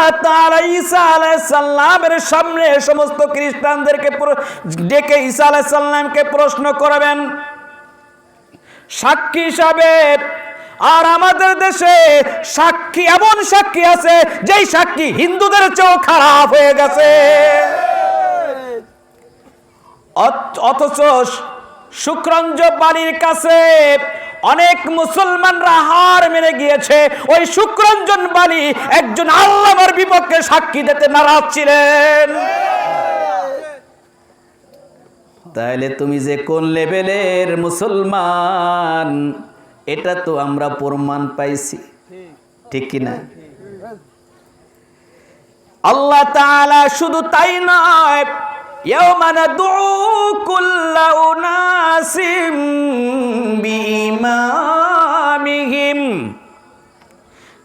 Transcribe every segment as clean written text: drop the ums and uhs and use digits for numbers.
আল্লাহ তাআলা ঈসা আলাইহিস সালামের সামনে সমস্ত খ্রিস্টানদেরকে ডেকে ঈসা আলাইহিস সালামকে প্রশ্ন করবেন সাক্ষী হিসাবে। আর আমাদের দেশে সাক্ষী, এমন সাক্ষী আছে যেই সাক্ষী হিন্দুদের চেয়েও খারাপ হয়ে গেছে। অথচ শুক্রঞ্জন বালির কাছে অনেক মুসলমানরা হার মেনে গিয়েছে। ওই শুক্রঞ্জন বালি একজন আল্লাহর বিপক্ষে সাক্ষী দিতে নারাজ ছিলেন। তাহলে তুমি যে কোন লেভেলের মুসলমান এটা তো আমরা প্রমাণ পাইছি, ঠিক কিনা? আল্লাহ তাআলা শুধু তাই নয়, ইয়াওমা নাদউ কুল্লা উনাসিম বিইমামিহিম,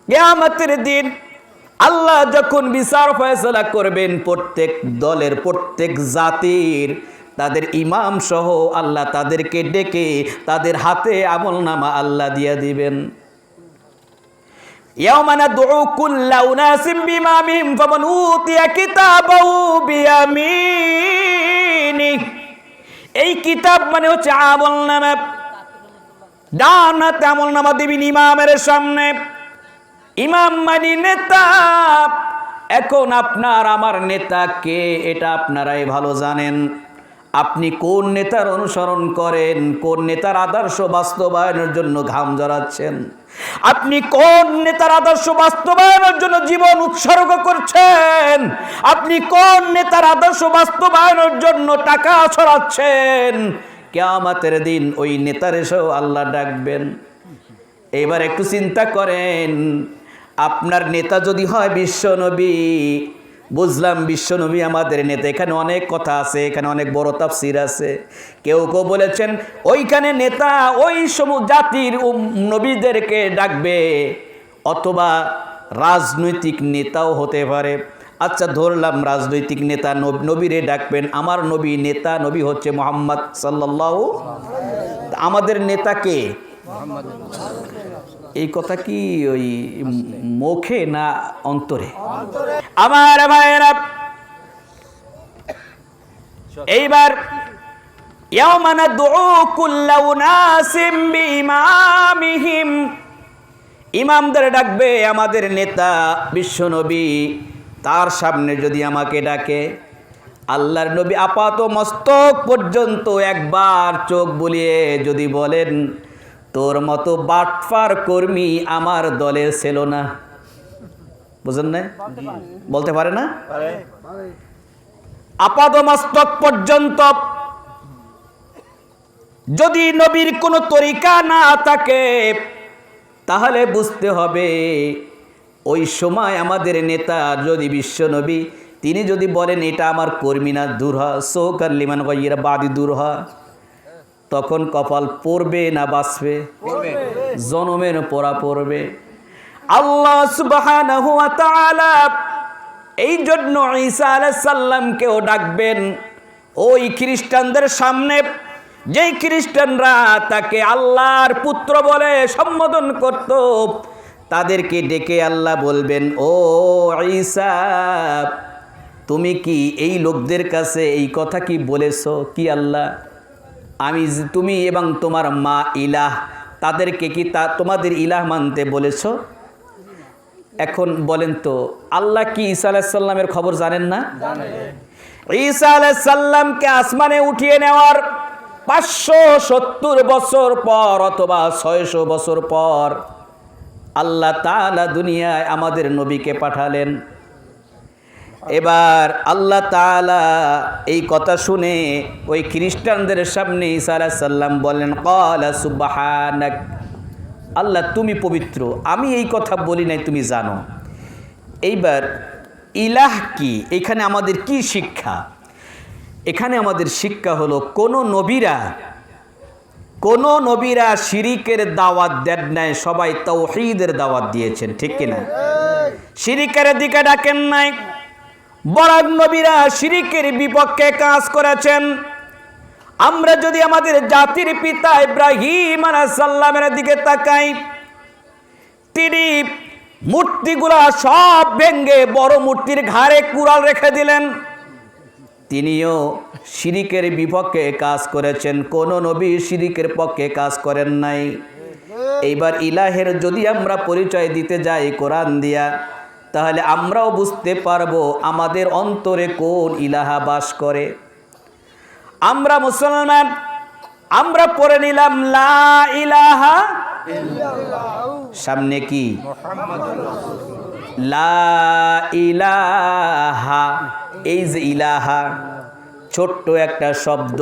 কিয়ামতের দিন আল্লাহ যখন বিচার ফয়সালা করবেন প্রত্যেক দলের, প্রত্যেক জাতির তাদের ইমাম সহ আল্লাহ তাদেরকে ডেকে তাদের হাতে আমলনামা আল্লাহ দিয়ে দিবেন। ইয়াওমা নাদউ কুল্লা উনাসিম বিইমামিহিম ফামান উতিয়া কিতাবাহু বিয়ামিনি। এই কিতাব মানে হচ্ছে আমলনামা। ডান হাতে আমলনামা দিবেন ইমামের সামনে। ইমাম মানে নেতা। এখন আপনার আমার নেতা কে এটা আপনারাই ভালো জানেন। আপনি কোন নেতার অনুসরণ করেন, কোন নেতার আদর্শ বাস্তবায়নের জন্য ঘাম ঝরাচ্ছেন, আপনি কোন নেতার আদর্শ বাস্তবায়নের জন্য জীবন উৎসর্গ করছেন, আপনি কোন নেতার আদর্শ বাস্তবায়নের জন্য টাকা ছড়াচ্ছেন, কিয়ামতের দিন ওই নেতার এসেও আল্লাহ ডাকবেন। এবার একটু চিন্তা করেন, আপনার নেতা যদি হয় বিশ্বনবী, বুঝলাম বিশ্বনবী আমাদের নেতা, এখানে অনেক কথা আছে, এখানে অনেক বড় তাফসীর আছে। কেউ কেউ বলেছেন ওইখানে নেতা ওই জাতির নবীদেরকে ডাকবে, অথবা রাজনৈতিক নেতাও হতে পারে। আচ্ছা ধরলাম রাজনৈতিক নেতা নবীরে ডাকবেন, আমার নবী নেতা, নবী হচ্ছে মুহাম্মদ সাল্লাল্লাহু। আমাদের নেতা কে? এই কথা কি ওই মুখে না অন্তরে? আমার ভাইয়েরা, এইবার ইয়াওমা নাদউ কুল্লা উনাসিম বিইমামিহিম, ইমামদের ডাকবে আমাদের নেতা বিশ্বনবী, তার সামনে যদি আমাকে ডাকে, আল্লাহর নবী আপাত মস্তক পর্যন্ত একবার চোখ বুলিয়ে যদি বলেন তোর মতো বাটফার কর্মী আমার দলে ছিল না, বুঝেন না? বলতে পারে না? আপাত মস্তক পর্যন্ত যদি নবীর কোনো তরিকা না থাকে তাহলে বুঝতে হবে ওই সময় আমাদের নেতা যদি বিশ্ব নবী, তিনি যদি বলেন এটা আমার কর্মী না, দূর হ, সৌকার লিমান গায়রা বাদি দূর হ, তখন কপাল পড়বে না বাঁচবে? জনমের পড়া পড়বে। আল্লাহ সুবহানাহু ওয়া তাআলা এই জন্য ঈসা আলাইহিস সালামকেও ডাকবেন ওই খ্রিস্টানদের সামনে, যেই খ্রিস্টানরা তাকে আল্লাহর পুত্র বলে সম্বোধন করত, তাদেরকে ডেকে আল্লাহ বলবেন ও ঈসা, তুমি কি এই লোকদের কাছে এই কথা কি বলেছো? কি আল্লাহ, আমি তুমি এবং তোমার মা ইলাহ, তাদেরকে কি তোমাদের ইলাহ মানতে বলেছো? এখন বলেন তো আল্লাহ কি ঈসা আলাইহিস সালামের খবর জানেন না? ঈসা আলাইহিস সালামকে আসমানে উঠিয়ে নেওয়ার 570 বছর পর অথবা 600 বছর পর আল্লাহ তাআলা দুনিয়ায় আমাদের নবীকে পাঠালেন। এবার আল্লাহ তাআলা এই কথা শুনে ওই খ্রিস্টানদের সামনে ঈসা আলাইহিস সালাম বলেন ক্বালা সুবহানাক, আল্লাহ তুমি পবিত্র, আমি এই কথা বলি নাই, তুমি জানো। এইবার ইলাহ কি, এখানে আমাদের কি শিক্ষা? এখানে আমাদের শিক্ষা হলো কোন নবীরা শিরিকের দাওয়াত দেন নাই, সবাই তাওহীদের দাওয়াত দিয়েছেন, ঠিক কিনা? শিরিকের দিকে ডাকেন নাই। বরং নবীরা শিরিকের বিপক্ষে কাজ করেছেন। আমরা যদি আমাদের জাতির পিতা ইব্রাহিম আলাইহিস সালামের দিকে তাকাই, তিনি মূর্তিগুলা সব ভেঙ্গে বড় মূর্তির ঘাড়ে কুড়াল রেখে দিলেন। তিনিও শিরিকের বিপক্ষে কাজ করেছেন, কোন নবী শিরিকের পক্ষে কাজ করেন নাই। এইবার ইলাহের যদি আমরা পরিচয় দিতে যাই কোরআন দিয়া, তাহলে আমরাও বুঝতে পারবো আমাদের অন্তরে কোন ইলাহা বাস করে। আমরা মুসলমান, আমরা পড়ে নিলাম লা ইলাহা ইল্লাল্লাহ, সামনে কি লা ইলাহা। এই যে ইলাহা ছোট্ট একটা শব্দ,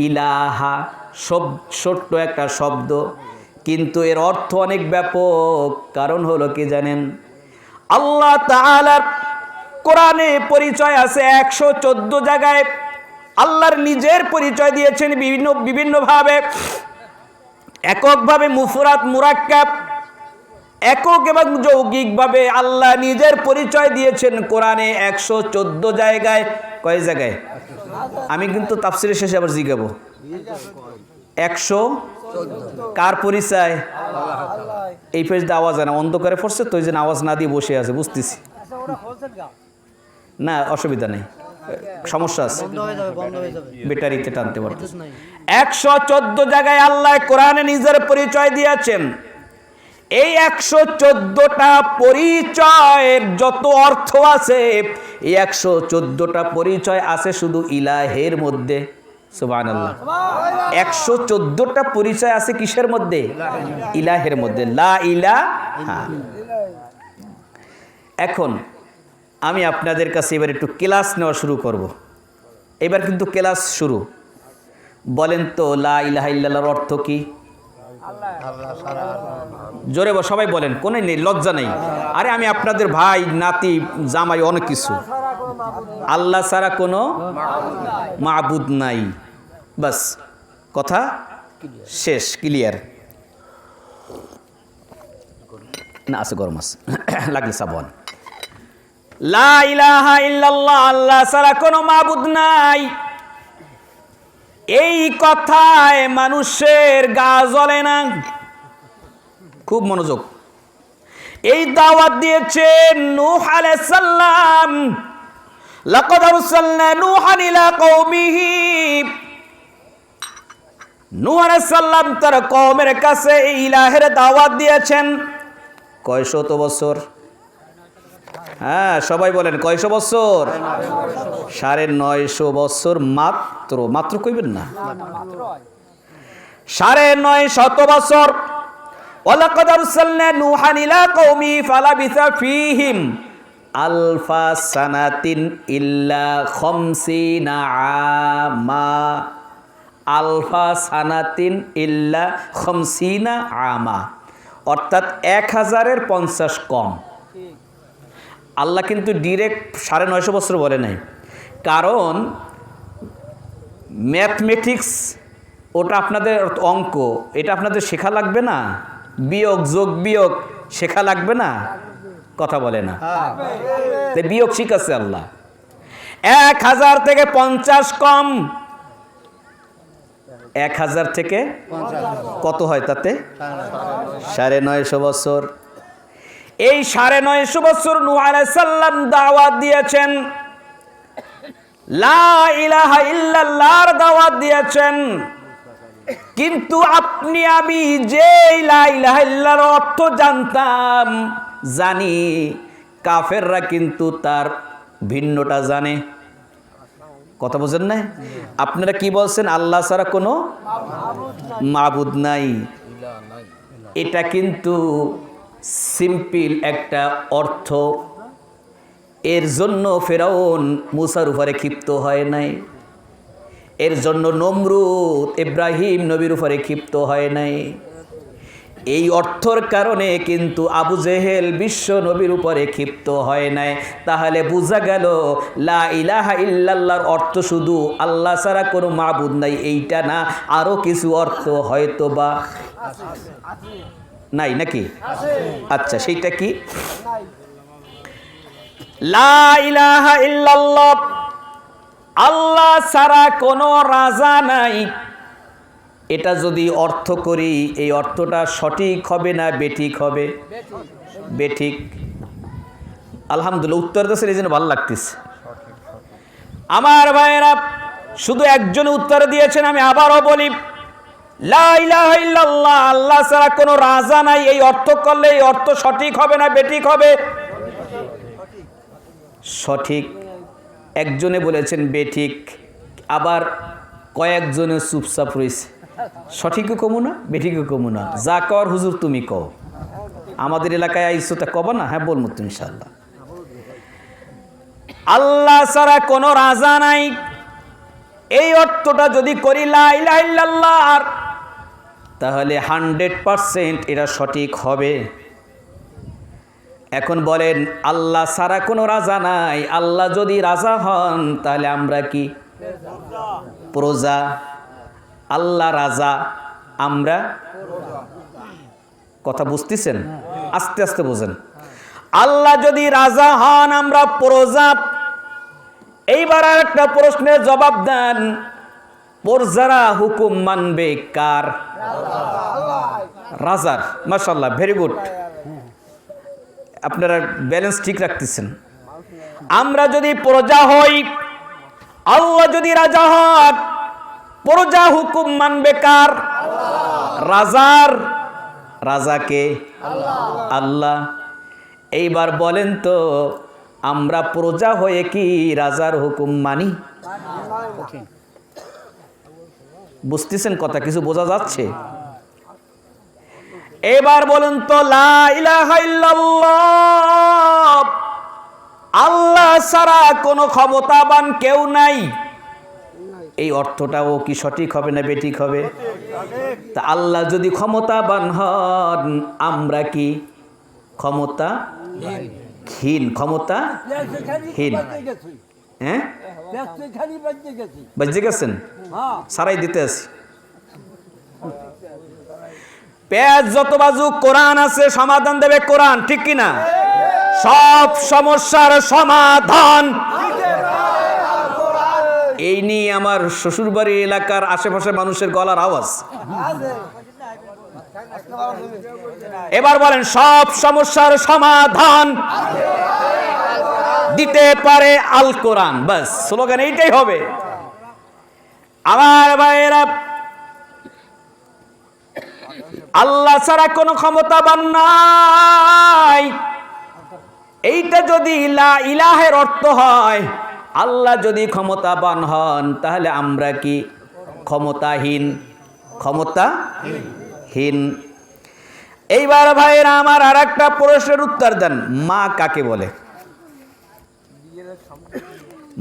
ইলাহা ছোট্ট একটা শব্দ, কিন্তু এর অর্থ অনেক ব্যাপক। কারণ হলো কি জানেন, আল্লাহ তাআলার কোরআনে পরিচয় আছে 114 জায়গায়। আল্লাহর নিজের পরিচয় দিয়েছেন বিভিন্ন ভাবে, এককভাবে মুফরাদ মুরাক্কাব, একক এবং যৌগিকভাবে আল্লাহ নিজের পরিচয় দিয়েছেন কোরআনে 114 জায়গায়। কয় জায়গায়? আমি কিন্তু তাফসিরের শেষে আবার জিগাবো 114 কার পরিচয়? এই পেজটা আওয়াজ হয় না, অন্ধকারে পড়ছে তো, ওই জন্য আওয়াজ না দিয়ে বসে আছে, বুঝতেছি না, অসুবিধা নেই, সমস্যা আছে, ব্যাটারিতে টানতে পারতো। 114 জায়গায় আল্লাহ কোরআনে নিজের পরিচয় দিয়েছেন। এই 114টা পরিচয়ের যত অর্থ আছে, এই 114টা পরিচয় আছে শুধু ইলাহের মধ্যে। সুবহানাল্লাহ, 114টা পরিচয় আছে কিসের মধ্যে? ইলাহের মধ্যে, লা ইলাহা। এখন আমি আপনাদের কাছে এবার একটু ক্লাস নেওয়া শুরু করব। এবার কিন্তু ক্লাস শুরু। বলেন তো লা ইলাহা ইল্লাল্লাহর অর্থ কি? জোরে সবাই বলেন, কোনো নেই, লজ্জা নেই। আরে আমি আপনাদের ভাই, নাতি, জামাই, অনেক কিছু। আল্লাহ ছাড়া কোনো মাবুদ নাই, বাস কথা শেষ, ক্লিয়ার। না আছে গরম আছে, লাগলে সাবান। লা ইলাহা ইল্লাল্লাহ, আল্লাহ ছাড়া কোনো মাবুদ নাই। এই কথায় মানুষের গা জ্বলে না। খুব মনোযোগ। এই দাওয়াত দিয়েছেন নূহ আলাইহিস সালাম। লাকাদ আরসালনা নূহান ইলা কওমিহি। নূহ আলাইহিস সালাম তার কওমের কাছে এই ইলাহের দাওয়াত দিয়েছেন। কয়শত বছর? হ্যাঁ, সবাই বলেন কয়শো বছর? 950 বছর। মাত্র কইবেন না, 950 বছর। ওয়ালাকাদ আরসালনা নূহান ইলা কওমি ফালাবিসা ফীহিম আলফা সানাতিন ইল্লা 50 আমা। আলফা সানাতিন ইল্লা 50 আমা, অর্থাৎ 1000-এর 50 কম। আল্লাহ কিন্তু ডিরেক্ট 950 বছর বলে নাই, কারণ ম্যাথমেটিক্স ওটা আপনাদের অঙ্ক, এটা আপনাদের শেখা লাগবে না? বিয়োগ, যোগ বিয়োগ শেখা লাগবে না? কথা বলে না, বিয়োগ শিখাচ্ছে আল্লাহ। 1000 থেকে 50 কম। 1000 থেকে কত হয় তাতে? 950 বছর। এই 950 বছর নূহ আলাইহিস সালাম দাওয়াত দিয়েছেন, লা ইলাহা ইল্লাল্লাহর দাওয়াত দিয়েছেন। কিন্তু আপনি আমি যে লা ইলাহা ইল্লাল্লাহর অর্থ জানতাম, জানি, কাফেররা কিন্তু তার ভিন্নটা জানে। কথা বোঝেন না? আপনারা কি বলছেন? আল্লাহ ছাড়া কোনো মাবুদ নাই। এটা কিন্তু সিম্পল একটা অর্থ। এর জন্য ফেরাউন মুসার উপরে ক্ষিপ্ত হয় নাই, এর জন্য নমরুদ ইব্রাহিম নবীর উপরে ক্ষিপ্ত হয় নাই। এই অর্থর কারণে কিন্তু আবু জেহেল বিশ্ব নবীর উপরে ক্ষিপ্ত হয় নাই। তাহলে বোঝা গেল লা ইলাহা ইল্লাল্লাহর অর্থ শুধু আল্লাহ ছাড়া কোনো মাবুদ নাই এইটা না, আরো কিছু অর্থ হয়তো বা নাই, নাকি? আচ্ছা, সেইটা কি? লা ইলাহা ইল্লাল্লাহ, আল্লাহ ছাড়া কোনো রাজা নাই। এটা যদি অর্থ করি, এই অর্থটা সঠিক হবে না বেঠিক হবে? বেঠিক। আলহামদুলিল্লাহ, উত্তর দিয়েছেন, এই জন্য ভালো লাগতেছে। আমার ভাইয়েরা, শুধু একজন উত্তর দিয়েছেন, আমি আবারও বলি, লা ইলাহা ইল্লাল্লাহ, আল্লাহ ছাড়া কোনো রাজা নাই। এই অর্থ করলে এই অর্থ সঠিক হবে না বেঠিক হবে? সঠিক। একজনে বলেছেন বেঠিক, আবার কয়েকজনে চুপচাপ রয়েছে। সঠিকও কমু না, বেঠিকও কমু না, যা কর হুজুর তুমি কও। আমাদের এলাকায় আইসো তা কব না? হ্যাঁ বলবো তো ইনশাআল্লাহ। আল্লাহ ছাড়া কোনো রাজা নাই, এই অর্থটা যদি করি লা ইলাহা ইল্লাল্লাহ, তাহলে 100% এটা সঠিক হবে। এখন বলেন, আল্লাহ ছাড়া কোনো রাজা নাই, আল্লাহ যদি রাজা হন তাহলে আমরা কি প্রজা? আল্লাহ রাজা, আমরা কথা বুঝতেছেন? আস্তে আস্তে বোঝেন। আল্লাহ যদি রাজা হন, আমরা প্রজা। এইবার আর একটা প্রশ্নের জবাব দেন, প্রজারা হুকুম মানবে কার? রাজার। মাশাআল্লাহ, ভেরি গুড, আপনারা ব্যালেন্স ঠিক রাখতেছেন। আমরা যদি প্রজা হই, আল্লাহ যদি রাজা হন, প্রজা হুকুম মানবে কার? রাজার। রাজাকে আল্লাহ। এইবার বলেন তো, আমরা প্রজা হয়ে কি রাজার হুকুম মানি? বুঝতেছেন কথা? কিছু বোঝা যাচ্ছে? এবার বলুন তো, লা ইলাহা ইল্লাল্লাহ, আল্লাহ ছাড়া কোনো ক্ষমতাবান কেউ নাই, এই অর্থটাও কি সঠিক হবে না বেঠিক হবে? তা আল্লাহ যদি ক্ষমতাবান হন, আমরা কি ক্ষমতাহীন? ক্ষমতাহীন। হ্যাঁ, বুঝতে গেছেন? সারাই দিতে আছি। পেঁয়াজ যত বাজুক, কোরআন আছে, সমাধান দেবে কোরআন, ঠিক কিনা? সব সমস্যার সমাধান এই নিয়ে আমার শ্বশুরবাড়ি এলাকার আশেপাশে মানুষের গলার আওয়াজ। এবার বলেন, সব সমস্যার সমাধান দিতে পারে আল কোরআন। বাস, স্লোগান এইটাই হবে। আমার ভাইয়েরা, আল্লাহ ছাড়া কোনো ক্ষমতাবান নাই, এইটা যদি লা ইলাহের অর্থ হয়, আল্লাহ যদি ক্ষমতাবান হন, তাহলে আমরা কি ক্ষমতাহীন? ক্ষমতাহীন। এইবার ভাইয়েরা আমার, আর একটা প্রশ্নের উত্তর দেন, মা কাকে বলে?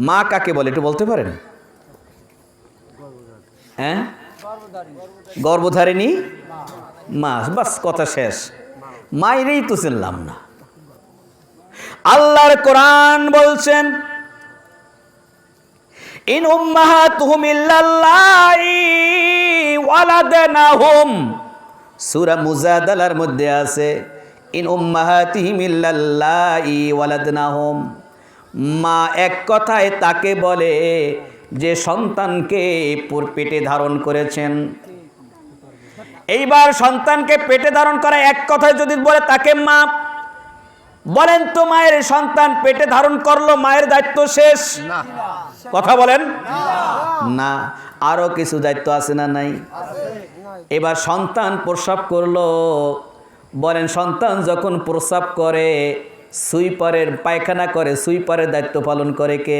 মা কাকে বলে একটু বলতে পারেন? হ্যাঁ, গর্ভধারিণী মা। বাস, কথা শেষ। মায়েরই তো চিনলাম না। আল্লাহর কোরআন বলছেন, ইন উম্মাহাতুহুম ইল্লাল্লাহি ওয়ালাদনাহুম। সূরা মুজাদালার মধ্যে আছে, ইন উম্মাহাতিহিম ইল্লাল্লাহি ওয়ালাদনাহুম। মা এক কথায় তাকে বলে যে সন্তানকে পেটে ধারণ করেছেন। এইবার সন্তানকে পেটে ধারণ করা এক কথায় যদি বলে তাকে মা, বলেন তো, মায়ের সন্তান পেটে ধারণ করলো, মায়ের দায়িত্ব শেষ? কথা বলেন না, আরো কিছু দায়িত্ব আছে না নাই? এবার সন্তান প্রস্রাব করলো, বলেন সন্তান যখন প্রস্রাব করে, সুইপারের পায়খানা করে, সুইপারের দায়িত্ব পালন করে কে?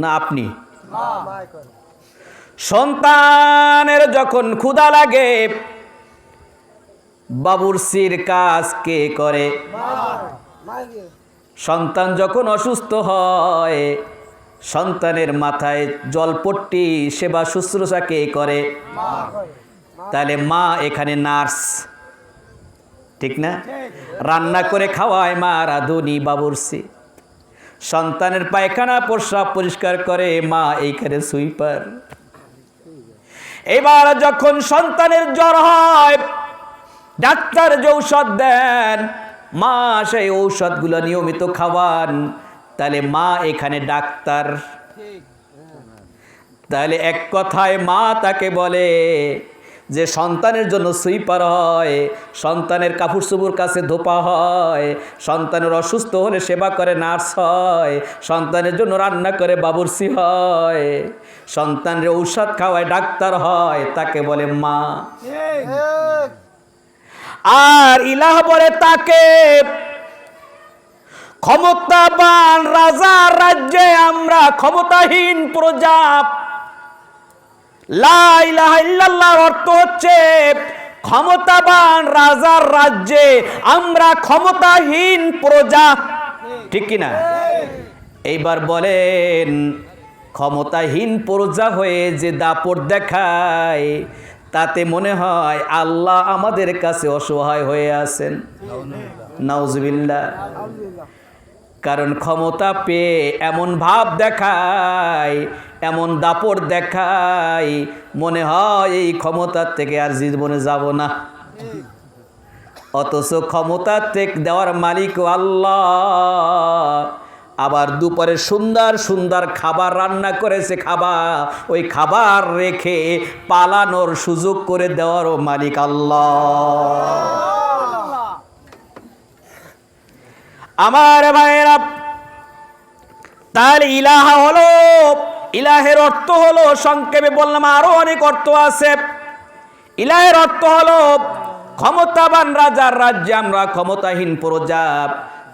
না আপনি? সন্তানের যখন ক্ষুধা লাগে, বাবুর্চির কাজ কে করে? সন্তান যখন অসুস্থ হয়, সন্তানের মাথায় জলপট্টি সেবা শুশ্রূষা কে করে? তাহলে মা এখানে নার্স, ঠিক না? রান্না করে খাওয়ায় মা, রাঁধুনি বাবুর্চি। সন্তানের পায়খানা প্রস্রাব পরিষ্কার করে মা, এইখানে সুইপার। এবার যখন সন্তানের জ্বর হয়, ডাক্তার যে ঔষধ দেন, মা সেই ঔষধগুলো নিয়মিত খাওয়ান, তাহলে মা এখানে ডাক্তার। তাহলে এক কথায় মা তাকে বলে যে সন্তানের জন্য সুইপার হয়, সন্তানের কাপড় চোপড় কাছে ধোপা হয়, সন্তানের অসুস্থ হলে সেবা করে নার্স হয়, সন্তানের জন্য রান্না করে বাবুর্চি হয়, সন্তানের ঔষধ খাওয়ায় ডাক্তার হয়, তাকে বলে মা। আর ইলাহ বলে তাকে। ক্ষমতাবান রাজার রাজ্যে আমরা ক্ষমতাহীন প্রজা। লা ইলাহা ইল্লাল্লাহর অর্থ হচ্ছে ক্ষমতাবান রাজার রাজ্যে আমরা ক্ষমতাহীন প্রজা, ঠিক কিনা? এইবার বলেন, ক্ষমতাহীন প্রজা হয়ে যে দাপট দেখায়, তাতে মনে হয় আল্লাহ আমাদের কাছে অসহায় হয়ে আছেন। নাউজুবিল্লাহ। কারণ ক্ষমতা পেয়ে এমন ভাব দেখায়, এমন দাপট দেখায়, মনে হয় এই ক্ষমতার থেকে আর জীবনে যাব না। অথচ ক্ষমতার থেকে দেওয়ার মালিক আল্লাহ। আবার দুপুরে সুন্দর সুন্দর খাবার রান্না করেছে, খাবার ওই খাবার রেখে পালানোর সুযোগ করে দেওয়ারও মালিক আল্লাহ। আমার ভাইয়েরা, তাহলে ইলাহা হলো, ইলাহের অর্থ হলো, সংক্ষেপে বললাম, আরো অনেক অর্থ আছে। ইলাহের অর্থ হলো ক্ষমতাবান রাজার রাজ্যে আমরা ক্ষমতাহীন প্রজা।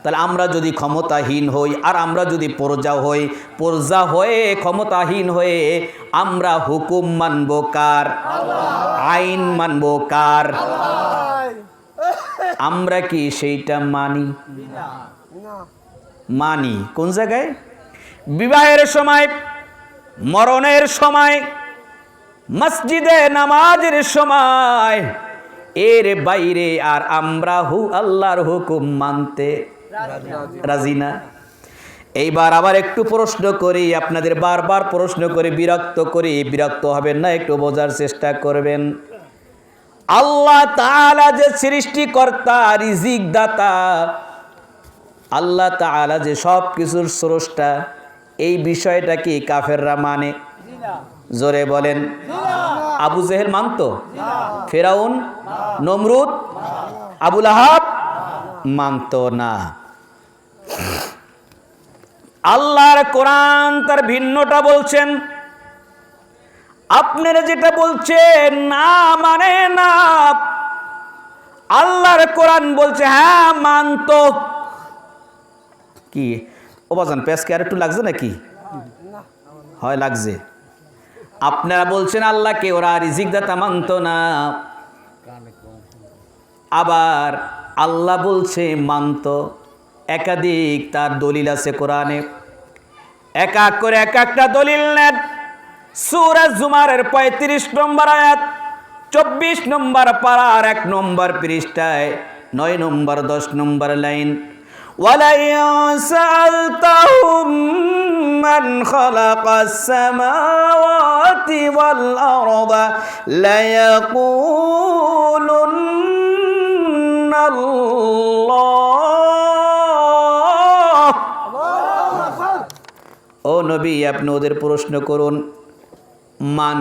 তাহলে আমরা যদি ক্ষমতাহীন হই আর আমরা যদি প্রজা হই, প্রজা হয়ে ক্ষমতাহীন হয়ে আমরা হুকুম মানব কার? আইন মানব কার? আমরা কি সেইটা মানি? মানি কোন জায়গায়? বিবাহের সময়, মরণের সময়, মসজিদে নামাজের সময়, এর বাইরে আর আমরা আল্লাহর হুকুম মানতে রাজি না। এইবার আবার একটু প্রশ্ন করি, আপনাদের বারবার প্রশ্ন করে বিরক্ত করি, বিরক্ত হবেন না, একটু বোঝার চেষ্টা করবেন। আল্লাহ তাআলা যে সৃষ্টিকর্তা, রিজিক দাতা, আল্লাহ তাআলা যে সব কিছুর স্রষ্টা, এই বিষয়টা কি কাফেররা মানে? জোরে বলেন। আবু জেহেল মানতো? ফেরাউন, নমরুদ, আবু লাহাব মানতো না। আল্লাহর কোরআন তার ভিন্নটা বলছেন। আপনারা যেটা বলছেন না মানে না, আল্লাহর কোরআন বলছে হ্যাঁ মানতো। কি ও বাজান, পেঁচকে আর একটু লাগছে নাকি? হয় লাগছে। আপনারা বলছেন আল্লাহকে ওরা রিজিক দাতা মানতো না, আবার আল্লাহ বলছে মানতো। একাধিক তার দলিল আছে কোরআনে। এক এক করে এক একটা দলিল নেন। সূরা জুমারের 35 নম্বর আয়াত, 24 নম্বর পারার 1 নম্বর পৃষ্ঠায় 9 নম্বর 10 নম্বর লাইন। ওয়ালাইন সাআলতাহুম মান খালাকাস সামাওয়াতি ওয়াল আরদা লায়াকুলুন্না আল্লাহ। ও নবী, আপনি ওদের প্রশ্ন করুন, মান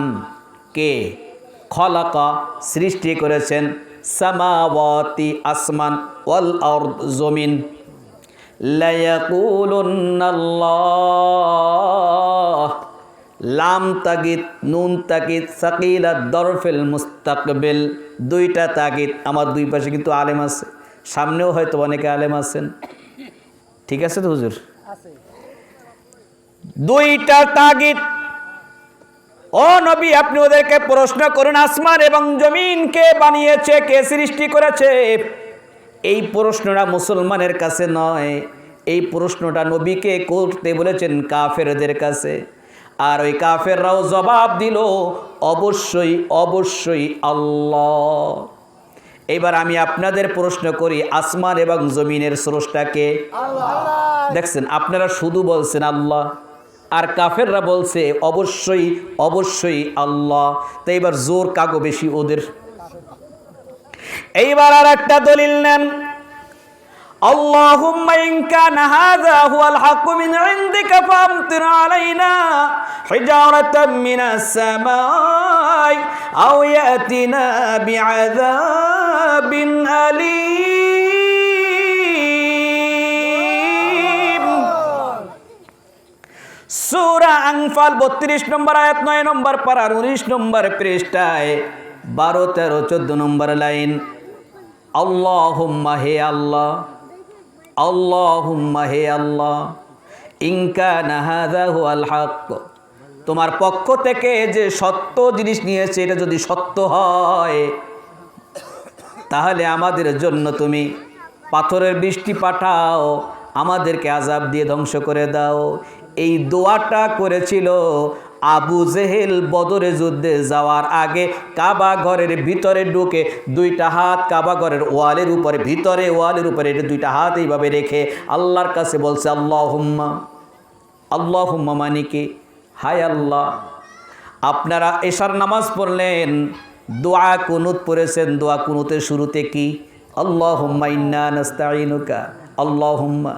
কে, খলাকা সৃষ্টি করেছেন, সামাওয়াতি আসমান, ওয়াল আরদ জমিন, লায়াকুলুন্নাল্লাহ। লাম তাগিদ, নুন তাগিদ, সাকিলাত দরফিল মুস্তাকবিল, দুইটা তাগিদ। আমার দুই পাশে কিন্তু আলেম আছে, সামনেও হয়তো অনেকে আলেম আছেন, ঠিক আছে তো হুজুর? দুইটা তাগিদ। ও নবী, আপনি ওদেরকে প্রশ্ন করুন, আসমান এবং জমিন কে বানিয়েছে, কে সৃষ্টি করেছে? এই প্রশ্নটা মুসলমানের কাছে নয়, এই প্রশ্নটা নবীকে করতে বলেছেন কাফেরদের কাছে। আর ওই কাফেররাও জবাব দিল অবশ্যই অবশ্যই আল্লাহ। এবার আমি আপনাদের প্রশ্ন করি, আসমান এবং জমিনের স্রষ্টাকে? দেখছেন, আপনারা শুধু বলছেন আল্লাহ, আর কাফেররা বলছে অবশ্যই অবশ্যই আল্লাহ। তো এবার জোর কাগো বেশি ওদের। এইবার আর একটা দলিল নেন। আল্লাহুম্মা ইন কানা হাযা হুয়াল হাক্কু মিন ইনদিকা ফামতির আলাইনা হিজারাতাম মিনাস সামাই হয় আও ইয়াতিনা বিআযাবিন আলীম। সূরা আনফাল 32 নম্বর আয়াত 9 নম্বর পারা 19 নম্বর পৃষ্ঠায় 12, 13, 14 নম্বর লাইন। আল্লাহুম্মা হে আল্লাহ, আল্লাহুম্মা হে আল্লাহ, ইন কানা হাযা হুয়াল হক, তোমার পক্ষ থেকে যে সত্য জিনিস নিয়েছে এটা যদি সত্য হয় তাহলে আমাদের জন্য তুমি পাথরের বৃষ্টি পাঠাও, আমাদেরকে আযাব দিয়ে ধ্বংস করে দাও। এই দোয়াটা করেছিল আবু জেহেল বদরে যুদ্ধে যাওয়ার আগে। কাবা ঘরের ভিতরে ঢুকে দুইটা হাত কাবা ঘরের ওয়ালের উপরে, ভিতরে ওয়ালের উপরে দুইটা হাত এইভাবে রেখে আল্লাহর কাছে বলছে আল্লাহুম্মা, আল্লাহুম্মা মানে কি? হায় আল্লাহ, আপনারা এশার নামাজ পড়লেন, দোয়া কুনুত পড়েছেন, দোয়া কুনুতের শুরুতে কি? আল্লাহুম্মা ইন্না নাস্তাঈনুকা, আল্লাহুম্মা।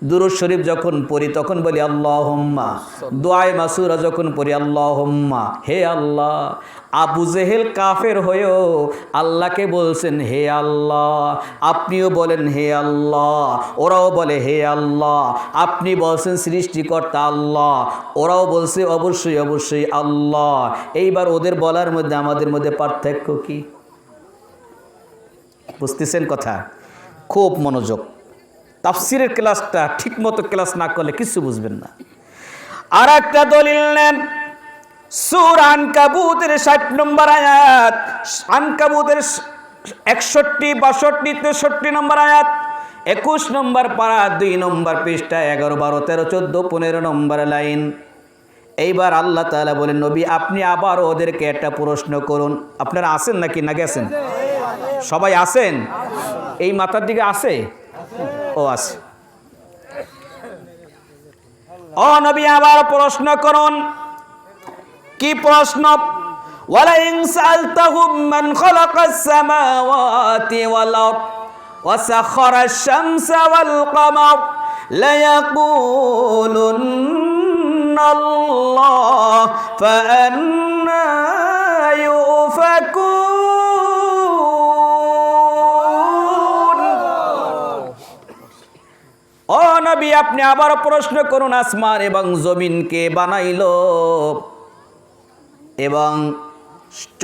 দুরূদ শরীফ যখন পড়ি তখন বলি আল্লাহুম্মা। দোয়ায়ে মাসুরা যখন পড়ি আল্লাহুম্মা, হে আল্লাহ। আবু জেহেল কাফের হয়েও আল্লাহকে বলছেন হে আল্লাহ, আপনিও বলেন হে আল্লাহ, ওরাও বলে হে আল্লাহ। আপনি বলছেন সৃষ্টিকর্তা আল্লাহ, ওরাও বলছে অবশ্যই অবশ্যই আল্লাহ। এইবার ওদের বলার মধ্যে আমাদের মধ্যে পার্থক্য কি? বুঝতেছেন কথা? খুব মনোযোগ। তাফসিরের ক্লাসটা ঠিকমতো ক্লাস না করলে কিছু বুঝবেন না। আর একটা দলিল নেন, সূরা আনকাবুতের 60 নম্বর আয়াত, আনকাবুতের 61, 62, 63 নম্বর আয়াত, 21 নম্বর পারা 2 নম্বর পৃষ্ঠা 11, 12, 13, 14, 15 নম্বর লাইন। এইবার আল্লাহ তাআলা বলেন নবী আপনি আবার ওদেরকে একটা প্রশ্ন করুন। আপনারা আছেন নাকি না গেছেন? সবাই আছেন? এই মাথার দিকে আছে? ও আছে। ও নবী আবার প্রশ্ন করুন। কি প্রশ্ন? ওয়ালা ইন সালতাহুম মান খালাকাস সামাওয়াতি ওয়াল আরদ ওয়া সাখারাশ শামসা ওয়াল কমার লায়াকুলুন্না আল্লাহ ফাআন্না ইউফাকুন। ও নবী আপনি আবার প্রশ্ন করুন, আসমান এবং জমিনকে বানাইলো এবং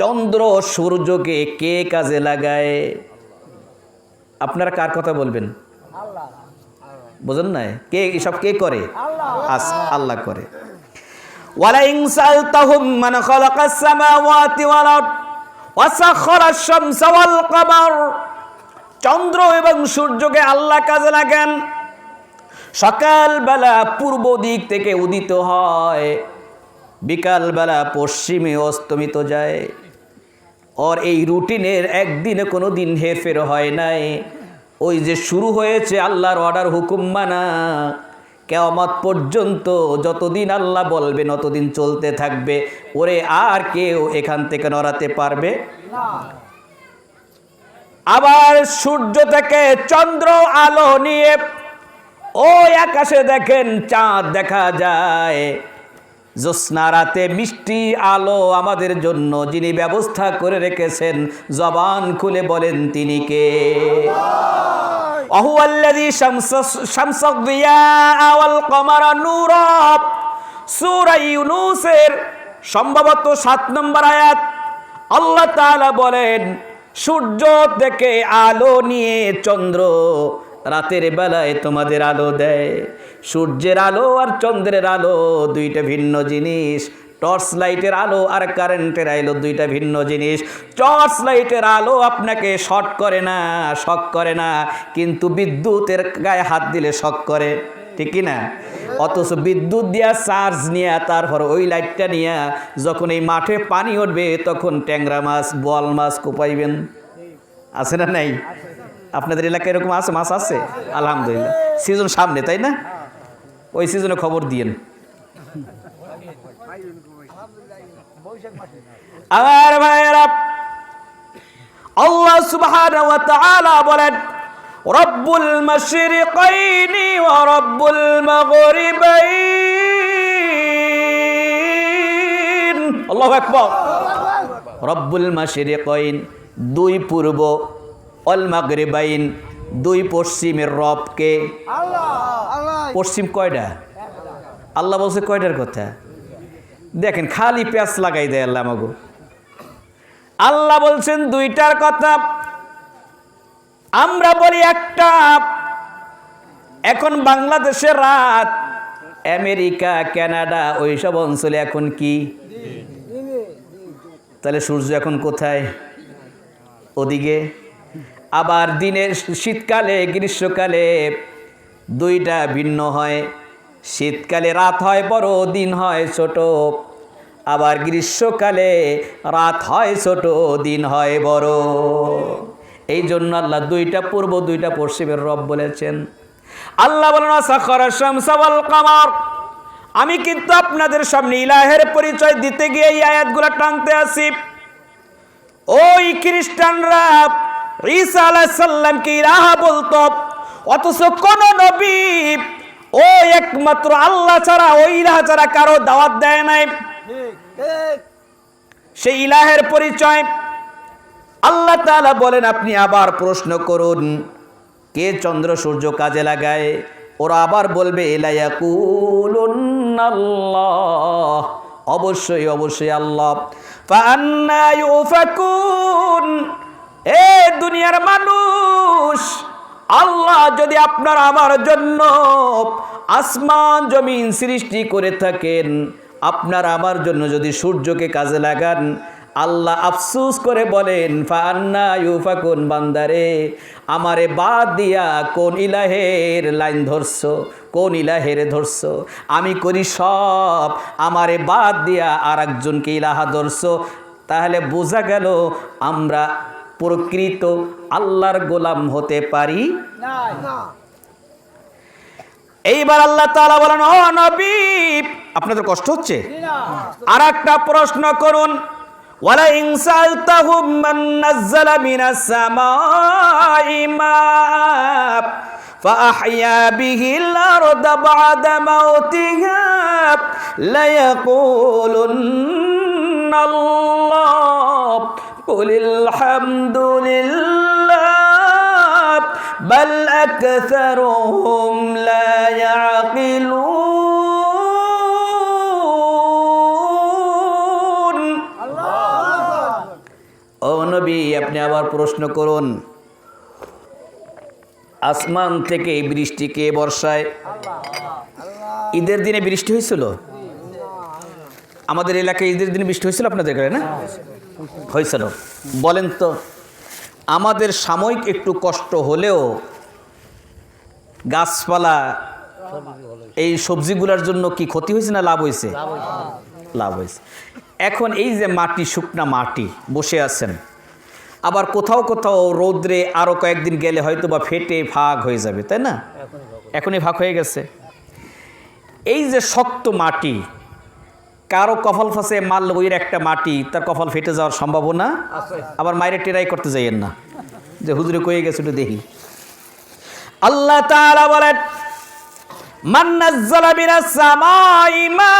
চন্দ্র সূর্যকে কে কাজে লাগায়? আপনারা কার কথা বলবেন? বুঝেন না? কে এসব কে করে? আল্লাহ করে। ওয়ালা ইন সালতাহুম মান খালাকাস সামাওয়াতি ওয়াল আরদ ওয়া সাখারাশ শামসা ওয়াল কমার, চন্দ্র এবং সূর্যকে আল্লাহ কাজে লাগান। সকালবেলা পূর্ব দিক থেকে উদিত হয়, বিকালবেলা পশ্চিমে অস্তমিত যায়। আর এই রুটিনের একদিনে কোনো দিন হেরফের হয় নাই। ওই যে শুরু হয়েছে আল্লাহর অর্ডার হুকুম মানা, কিয়ামত পর্যন্ত যতদিন আল্লাহ বলবেন ততদিন চলতে থাকবে। ওরে আর কেউ এখান থেকে নড়াতে পারবে না। আবার সূর্য থেকে চন্দ্র আলো নিয়ে ওই আকাশে দেখেন চাঁদ দেখা যায়। জ্যোৎস্না রাতে মিষ্টি আলো আমাদের জন্য যিনি ব্যবস্থা করে রেখেছেন, জবান খুলে বলেন তিনি কে? ওয়াহুয়াল্লাযী শামসা দিয়া ওয়াল কমারা নূরা, সূরা ইউনূসের সম্ভবত 7 নম্বর আয়াত। আল্লাহ তাআলা বলেন সূর্য থেকে আলো নিয়ে চন্দ্র রাতের বেলায় তোমাদের আলো দেয়। সূর্যের আলো আর চন্দ্রের আলো দুইটা ভিন্ন জিনিস। টর্চ লাইটের আলো আর কারেন্টের আলো দুইটা ভিন্ন জিনিস। টর্চ লাইটের আলো আপনাকে শর্ট করে না, শক করে না, কিন্তু বিদ্যুতের গায়ে হাত দিলে শক করে, ঠিক কি না? অথচ বিদ্যুৎ দিয়া চার্জ নিয়ে তারপর ওই লাইটটা নিয়ে যখন এই মাঠে পানি উঠবে তখন ট্যাংরা মাছ, বোয়াল মাছ কোপাইবেন। আছে না নাই? আপনাদের এলাকায় এরকম আছে? মাছ আছে? আলহামদুলিল্লাহ। সিজন সামনে, তাই না? ওই সিজনে খবর দিয়েন। আমার ভাইয়েরা, আল্লাহ সুবহানাহু ওয়া তাআলা বলেন রব্বুল মাশরিকাইনি ওয়া রব্বুল মাগরিবাইন। আল্লাহু আকবার। রব্বুল মাশরিকাইন, দুই পূর্ব, অল মাগরিবাইন, দুই পশ্চিমের রবকে। পশ্চিম কয়টা? আল্লাহ বলছে কয়টার কথা? দেখেন খালি প্যাঁচ লাগাই দেয় আল্লাহ আমাগো। আল্লাহ বলছেন দুইটার কথা, আমরা বলি একটা। এখন বাংলাদেশের রাত, আমেরিকা, কানাডা ওইসব অঞ্চলে এখন কি? তাহলে সূর্য এখন কোথায়? ওদিকে। আবার দিনের শীতকালে গ্রীষ্মকালে দুইটা ভিন্ন হয়। শীতকালে রাত হয় বড়, দিন হয় ছোট। আবার গ্রীষ্মকালে রাত হয় ছোট, দিন হয় বড়। এই জন্য আল্লাহ দুইটা পূর্ব দুইটা পশ্চিমের রব বলেছেন। আল্লাহ বলেন সাখারা শামসা ওয়াল কামার। আমি কিন্তু আপনাদের সামনে ইলাহের পরিচয় দিতে গিয়ে এই আয়াতগুলো টানতে আসি। ওই খ্রিস্টানরা ঈসা আলাইহিস সালামকে ইলাহ বলতো, অথচ কোন নবী ও একমাত্র আল্লাহ ছাড়া, ওই ইলাহ ছাড়া কারো দাওয়াত দেয় নাই। সেই ইলাহের পরিচয় আল্লাহ তাআলা বলেন আপনি আবার প্রশ্ন করুন, কে চন্দ্র সূর্য কাজে লাগায়? ওরা আবার বলবে লা ইয়াকুলুন্নাল্লাহ, অবশ্যই অবশ্যই আল্লাহ। ফাআন্না ইউফাকুন, এ দুনিয়ার মানুষ, আল্লাহ যদি আপনার আমার জন্য আসমান জমিন সৃষ্টি করে থাকেন, আপনার আমার জন্য যদি সূর্যকে কাজে লাগান, আল্লাহ আফসোস করে বলেন ফাআন্না ইউফাকুন, বান্দারে আমারে বাদ দিয়া কোন ইলাহের লাইন ধরছো, কোন ইলাহের ধরছো? আমি করি সব, আমারে বাদ দিয়া আর একজনকে ইলাহা ধরছো। তাহলে বোঝা গেল আমরা প্রকৃত আল্লাহর গোলাম হতে পারি না। এইবার আল্লাহ তাআলা বলেন ও নবী, আপনাদের কষ্ট হচ্ছে? আর একটা প্রশ্ন করুন, ওয়ালা ইন সালতাহুম মান নাযালা মিনাস সামাই মা ফাআহইয়া বিহিল আরদা বা'দা মাউতিহা লায়াকুলুন্নাল্লাহ কুলিল হামদুলিল্লাহ বাল আকসারুহুম লা ইয়াকিলুন। ও নবী, আপনি আবার প্রশ্ন করুন, আসমান থেকে বৃষ্টি কে বর্ষায়? ঈদের দিনে বৃষ্টি হয়েছিল? আমাদের এলাকায় ঈদের দিনে বৃষ্টি হয়েছিল? আপনাদের এখানে না হয়েছিল? বলেন তো, আমাদের সাময়িক একটু কষ্ট হলেও গাছপালা এই সবজিগুলোর জন্য কি ক্ষতি হয়েছে না লাভ হয়েছে? লাভ হয়েছে। এখন এই যে মাটি, শুকনা মাটি বসে আছেন, আবার কোথাও কোথাও রৌদ্রে আরও কয়েকদিন গেলে হয়তো বা ফেটে ভাগ হয়ে যাবে, তাই না? এখনই ভাগ হয়ে গেছে। এই যে শক্ত মাটি, কারো কপাল ফাঁসে মারলে ওই একটা মাটি তার কপাল ফেটে যাওয়ার সম্ভাবনা। আবার মায়ের টেরাই করতে যাইয়েন না যে হুজুরে কয়ে গেছে একটু দেখি। আল্লাহ তাআলা বলেন মান নাযালা মিনাস সামাই মা,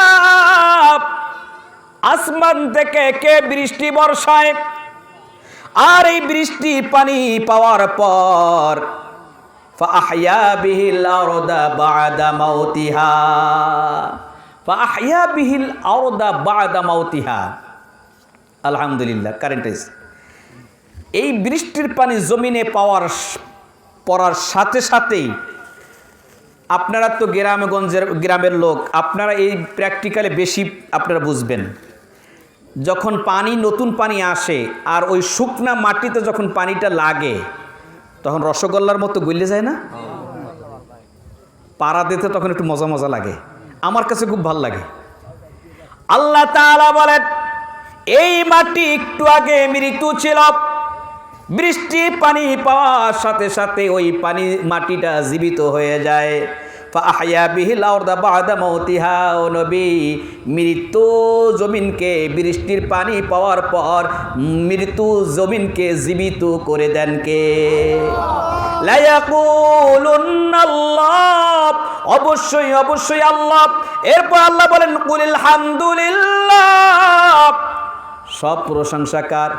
আসমান থেকে কে বৃষ্টি বর্ষায়, আর এই বৃষ্টি পানি পাওয়ার পর ফাআহইয়া বিহিল আরদা বা'দা মাউতিহা, ফাআহইয়া বিহিল আরদা বা'দা মাউতিহা। আলহামদুলিল্লাহ, কারেন্ট এসে এই বৃষ্টির পানি জমিনে পড়ার সাথে সাথেই, আপনারা তো গ্রামের লোক, আপনারা এই প্র্যাকটিক্যালে বেশি আপনারা বুঝবেন। যখন পানি, নতুন পানি আসে আর ওই শুকনা মাটিতে যখন পানিটা লাগে, তখন রসগোল্লার মতো গলে যায় না? পাড়া দিতে তখন একটু মজা মজা লাগে, আমার কাছে খুব ভালো লাগে। আল্লাহ তাআলা বলেন এই মাটি একটু আগে মৃত্যু ছিল, বৃষ্টি পানি পাওয়ার সাথে সাথে ওই পানি মাটিটা জীবিত হয়ে যায়। ফাআহইয়া বিহিল আরদা বা'দা মাউতিহা, ও নবী, মৃত্যু জমিনকে বৃষ্টির পানি পাওয়ার পর মৃত্যু জমিনকে জীবিত করে দেন কে? লা ইয়াকুলুন্নাল্লাহ, অবশ্যই অবশ্যই আল্লাহ। এরপর আল্লাহ বলেন কুলিল হামদুলিল্লাহ, সব প্রশংসা কার?